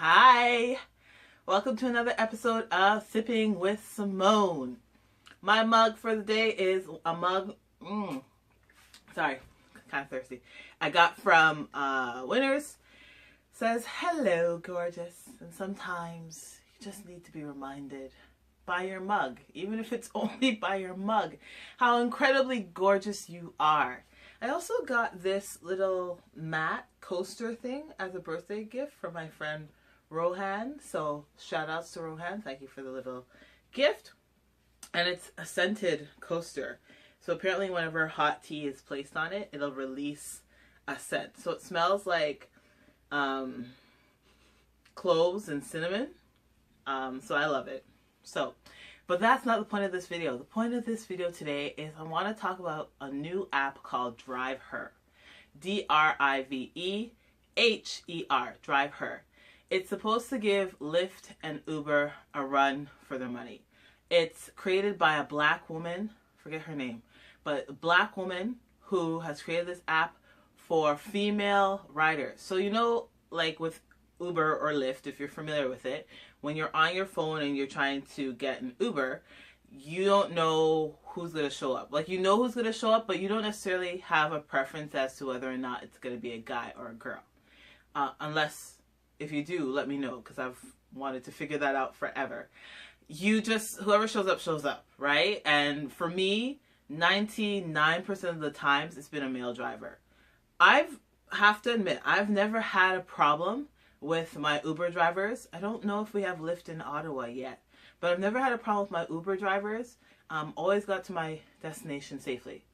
Hi, welcome to another episode of Sipping with Simone. My mug for the day is a mug, sorry, kind of thirsty. I got from Winners. Says, hello, gorgeous. And sometimes you just need to be reminded by your mug, even if it's only by your mug, how incredibly gorgeous you are. I also got this little mat coaster thing as a birthday gift from my friend Rohan. So shout outs to Rohan. Thank you for the little gift. And it's a scented coaster. So apparently whenever hot tea is placed on it, it'll release a scent. So it smells like cloves and cinnamon. So I love it. But that's not the point of this video. The point of this video today is I want to talk about a new app called DriveHer. D-R-I-V-E-H-E-R. DriveHer. It's supposed to give Lyft and Uber a run for their money. It's created by a black woman, forget her name, but a black woman who has created this app for female riders. So you know, like with Uber or Lyft, if you're familiar with it, when you're on your phone and you're trying to get an Uber, you don't know who's going to show up. Like, you know who's going to show up, but you don't necessarily have a preference as to whether or not it's going to be a guy or a girl. Unless, if you do, let me know, because I've wanted to figure that out forever. You just, whoever shows up, right? And for me, 99% of the times, it's been a male driver. Have to admit, I've never had a problem with my Uber drivers. I don't know if we have Lyft in Ottawa yet, but I've never had a problem with my Uber drivers. Always got to my destination safely.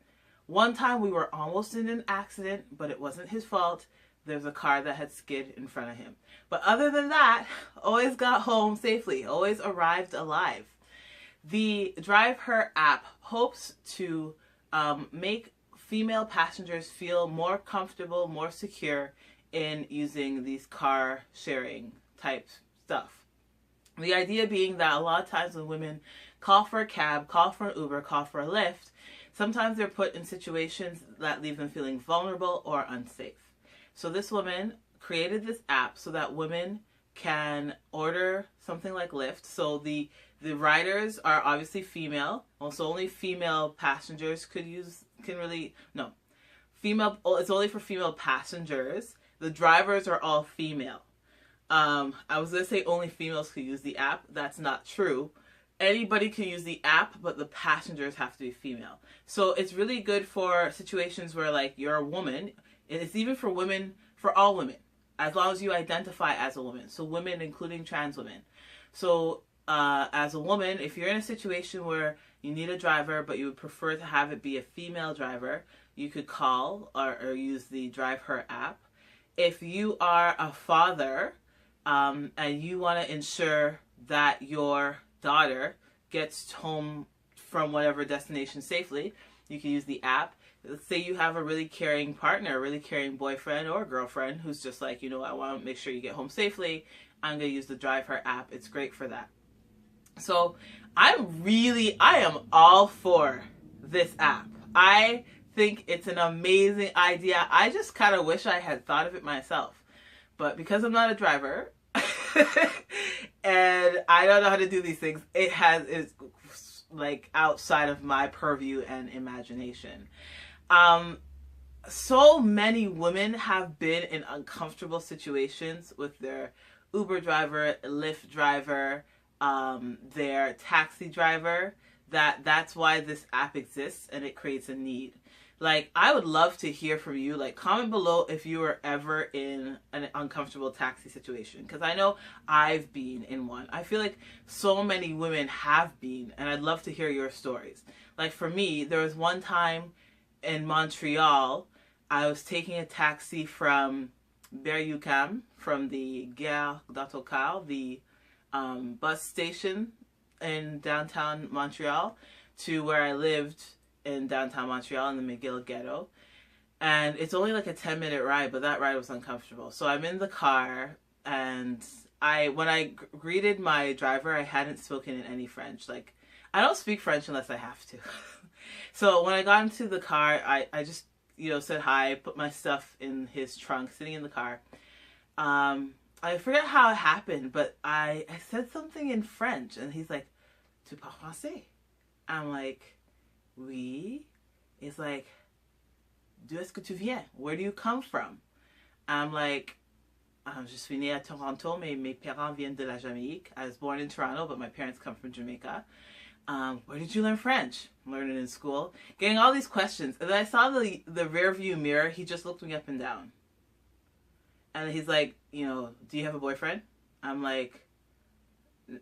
One time we were almost in an accident, but it wasn't his fault. There's a car that had skid in front of him. But other than that, always got home safely, always arrived alive. The DriveHer app hopes to make female passengers feel more comfortable, more secure in using these car sharing type stuff. The idea being that a lot of times when women call for a cab, call for an Uber, call for a Lyft, sometimes they're put in situations that leave them feeling vulnerable or unsafe. So this woman created this app so that women can order something like Lyft. So the riders are obviously female. Also, only female passengers it's only for female passengers. The drivers are all female. I was going to say only females could use the app. That's not true. Anybody can use the app, but the passengers have to be female. So it's really good for situations where, like, you're a woman. It's even for women, for all women, as long as you identify as a woman. So women, including trans women. So as a woman, if you're in a situation where you need a driver, but you would prefer to have it be a female driver, you could call or use the DriveHer app. If you are a father and you want to ensure that your daughter gets home from whatever destination safely, you can use the app. Let's say you have a really caring partner, a really caring boyfriend or girlfriend who's just like, I want to make sure you get home safely. I'm going to use the DriveHer app. It's great for that. So I am all for this app. I think it's an amazing idea. I just kind of wish I had thought of it myself. But because I'm not a driver and I don't know how to do these things, it's like outside of my purview and imagination. So many women have been in uncomfortable situations with their Uber driver, Lyft driver, their taxi driver, that's why this app exists, and it creates a need. Like, I would love to hear from you. Like, comment below if you were ever in an uncomfortable taxi situation, because I know I've been in one. I feel like so many women have been, and I'd love to hear your stories. Like, for me, there was one time in Montreal, I was taking a taxi from Berry-UQAM, from the Gare d'Autocar, the bus station in downtown Montreal, to where I lived in downtown Montreal in the McGill ghetto. And it's only like a 10-minute ride, but that ride was uncomfortable. So I'm in the car, and when I greeted my driver, I hadn't spoken in any French. Like, I don't speak French unless I have to. So when I got into the car, I just, said hi, put my stuff in his trunk, sitting in the car. I forget how it happened, but I said something in French, and he's like, "Tu parles français?" I'm like, "Oui." He's like, "D'où est-ce que tu viens? Where do you come from?" I'm like, "Je suis né à Toronto, mais mes parents viennent de la Jamaïque. I was born in Toronto, but my parents come from Jamaica. Where did you learn French?" I'm learning in school. Getting all these questions. And then I saw the rear view mirror. He just looked me up and down. And he's like, "Do you have a boyfriend?" I'm like,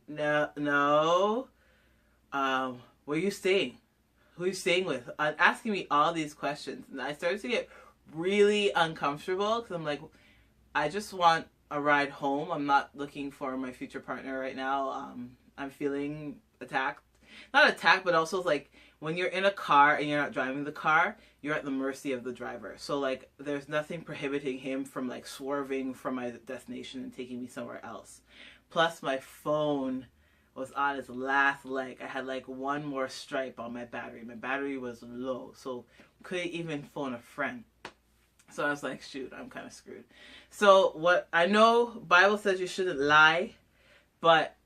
"No, no. Where are you staying? Who are you staying with?" Asking me all these questions. And I started to get really uncomfortable because I'm like, I just want a ride home. I'm not looking for my future partner right now. I'm feeling attacked. Not attacked, but also like when you're in a car and you're not driving the car, you're at the mercy of the driver. So like there's nothing prohibiting him from like swerving from my destination and taking me somewhere else. Plus my phone was on its last leg. I had like one more stripe on my battery. My battery was low, so couldn't even phone a friend. So I was like, shoot, I'm kind of screwed. So what I know, Bible says you shouldn't lie, but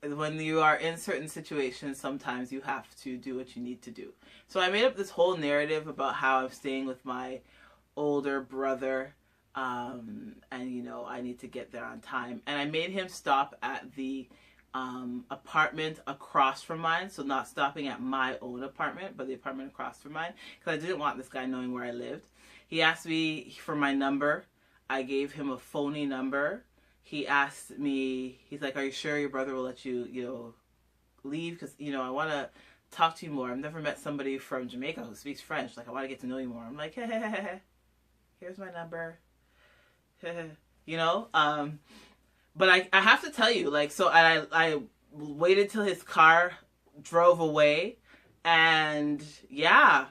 when you are in certain situations, sometimes you have to do what you need to do. So I made up this whole narrative about how I'm staying with my older brother, and I need to get there on time. And I made him stop at the apartment across from mine, so not stopping at my own apartment, but the apartment across from mine, because I didn't want this guy knowing where I lived. He asked me for my number. I gave him a phony number. He asked me, he's like, "Are you sure your brother will let you, leave? Because, I want to talk to you more. I've never met somebody from Jamaica who speaks French. Like, I want to get to know you more." I'm like, "Hey, here's my number." But I have to tell you, like, so I waited till his car drove away, and yeah,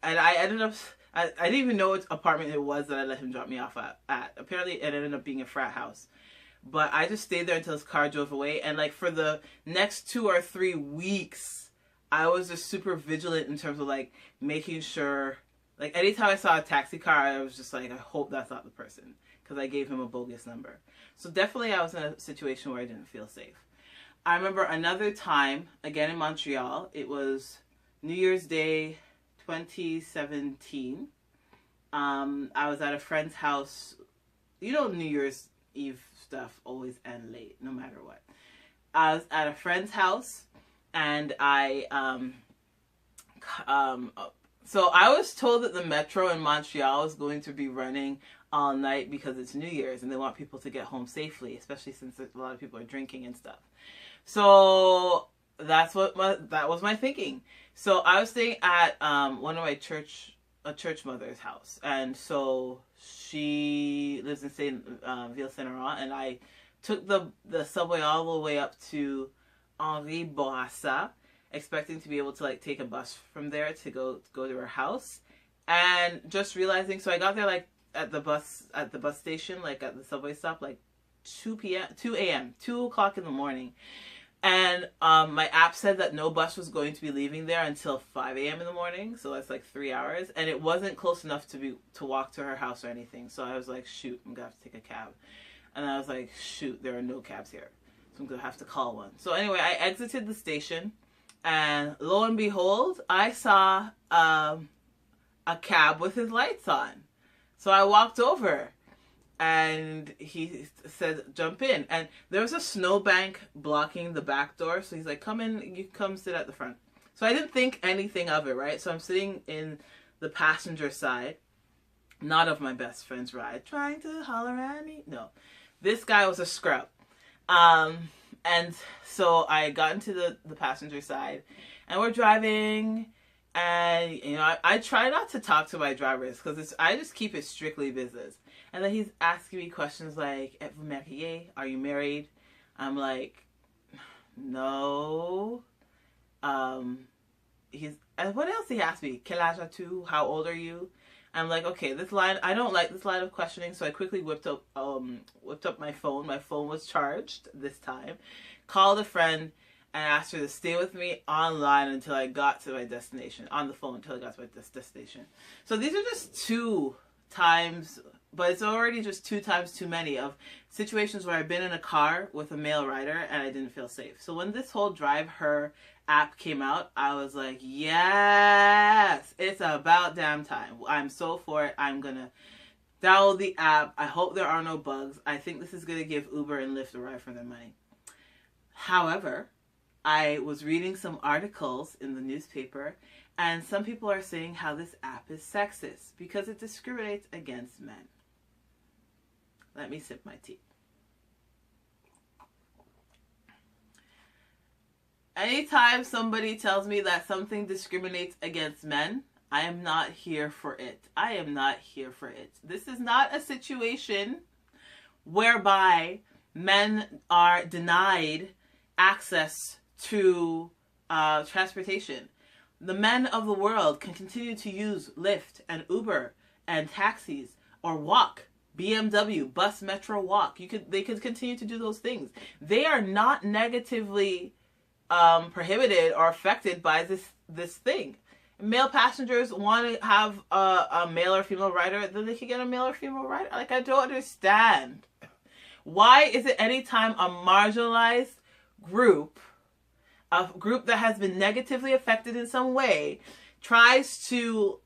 and I ended up, I didn't even know which apartment it was that I let him drop me off at. Apparently it ended up being a frat house. But I just stayed there until his car drove away. And like for the next 2 or 3 weeks, I was just super vigilant in terms of like making sure, like anytime I saw a taxi car, I was just like, I hope that's not the person, because I gave him a bogus number. So definitely I was in a situation where I didn't feel safe. I remember another time, again in Montreal, it was New Year's Day 2017. I was at a friend's house. New Year's Eve stuff always end late, no matter what. I was at a friend's house, and so I was told that the metro in Montreal is going to be running all night because it's New Year's and they want people to get home safely, especially since a lot of people are drinking and stuff. So that was my thinking. So I was staying at one of my church mother's house, and so she lives in Ville Saint Laurent, and I took the subway all the way up to Henri Bourassa, expecting to be able to like take a bus from there to go to her house, and just realizing, so I got there like at the bus station, like at the subway stop, like 2 a.m., 2 o'clock in the morning. And my app said that no bus was going to be leaving there until 5 a.m. in the morning, so that's like 3 hours, and it wasn't close enough to walk to her house or anything. So I was like, shoot, I'm gonna have to take a cab. And I was like, shoot, there are no cabs here, so I'm gonna have to call one. So anyway, I exited the station, and lo and behold, I saw a cab with his lights on. So I walked over, and he said, "Jump in." And there was a snowbank blocking the back door. So he's like, "Come in, you come sit at the front." So I didn't think anything of it, right? So I'm sitting in the passenger side, not of my best friend's ride, trying to holler at me. No, this guy was a scrub. And so I got into the passenger side, and we're driving. And, I try not to talk to my drivers because I just keep it strictly business. And then he's asking me questions like, "Êtes-vous marié? Are you married?" I'm like, "No." And what else he asked me? "Quel âge as-tu? How old are you?" I'm like, okay, I don't like this line of questioning. So I quickly whipped up my phone. My phone was charged this time. Called a friend and asked her to stay with me online until I got to my destination, on the phone until I got to my destination. So these are just 2 times but it's already just 2 times too many of situations where I've been in a car with a male rider and I didn't feel safe. So when this whole Drive Her app came out, I was like, yes, it's about damn time. I'm so for it. I'm gonna download the app. I hope there are no bugs. I think this is gonna give Uber and Lyft a ride for their money. However, I was reading some articles in the newspaper, and some people are saying how this app is sexist because it discriminates against men. Let me sip my tea. Anytime somebody tells me that something discriminates against men, I am not here for it. I am not here for it. This is not a situation whereby men are denied access to transportation. The men of the world can continue to use Lyft and Uber and taxis or walk. BMW, bus, metro, walk. They could continue to do those things. They are not negatively prohibited or affected by this thing. Male passengers want to have a male or female rider, then they can get a male or female rider. Like, I don't understand. Why is it anytime a marginalized group, a group that has been negatively affected in some way, tries to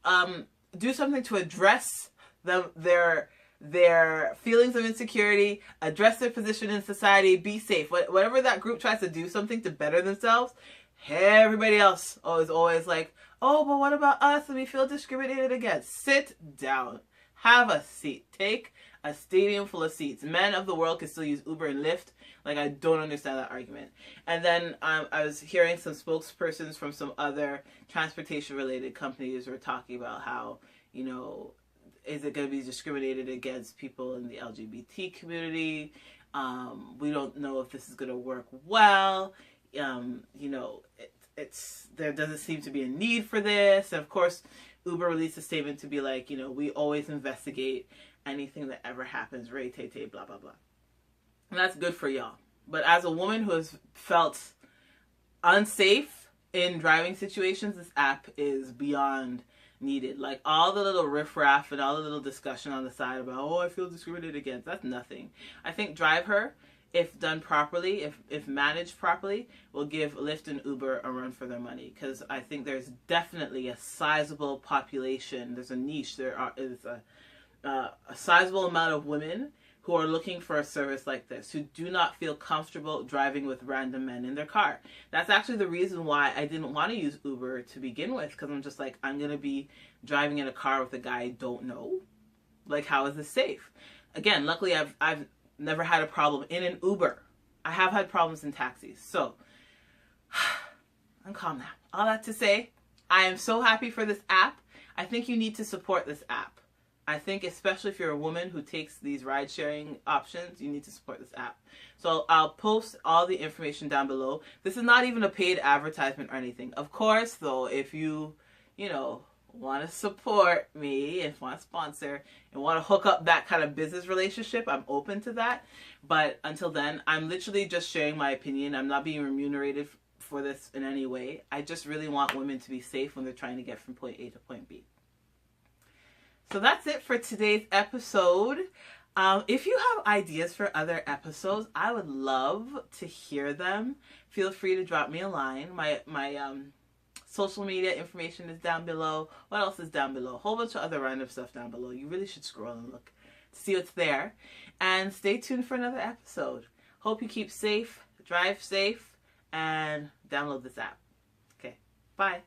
do something to address their feelings of insecurity, address their position in society, be safe. Whatever that group tries to do something to better themselves, everybody else is always like, oh, but what about us? And we feel discriminated against. Sit down. Have a seat. Take a stadium full of seats. Men of the world can still use Uber and Lyft. Like, I don't understand that argument. And then I was hearing some spokespersons from some other transportation-related companies were talking about how, you know, is it going to be discriminated against people in the LGBT community? We don't know if this is going to work well. You know, there doesn't seem to be a need for this. And of course, Uber released a statement to be like, you know, we always investigate anything that ever happens, Ray Tay Tay, blah, blah, blah. And that's good for y'all. But as a woman who has felt unsafe in driving situations, this app is beyond needed. Like, all the little riffraff and all the little discussion on the side about, oh, I feel discriminated against, that's nothing. I think Drive Her, if done properly, if managed properly, will give Lyft and Uber a run for their money. Because I think there's definitely a sizable population, there's a niche, is a sizable amount of women who are looking for a service like this, who do not feel comfortable driving with random men in their car. That's actually the reason why I didn't want to use Uber to begin with, because I'm just like, I'm going to be driving in a car with a guy I don't know. Like, how is this safe? Again, luckily I've never had a problem in an Uber. I have had problems in taxis. So, I'm calm now. All that to say, I am so happy for this app. I think you need to support this app. I think especially if you're a woman who takes these ride-sharing options, you need to support this app. So I'll post all the information down below. This is not even a paid advertisement or anything. Of course, though, if you know, want to support me and want to sponsor and want to hook up that kind of business relationship, I'm open to that. But until then, I'm literally just sharing my opinion. I'm not being remunerated for this in any way. I just really want women to be safe when they're trying to get from point A to point B. So that's it for today's episode. If you have ideas for other episodes, I would love to hear them. Feel free to drop me a line. My social media information is down below. What else is down below? A whole bunch of other random stuff down below. You really should scroll and look to see what's there. And stay tuned for another episode. Hope you keep safe, drive safe, and download this app. Okay, bye.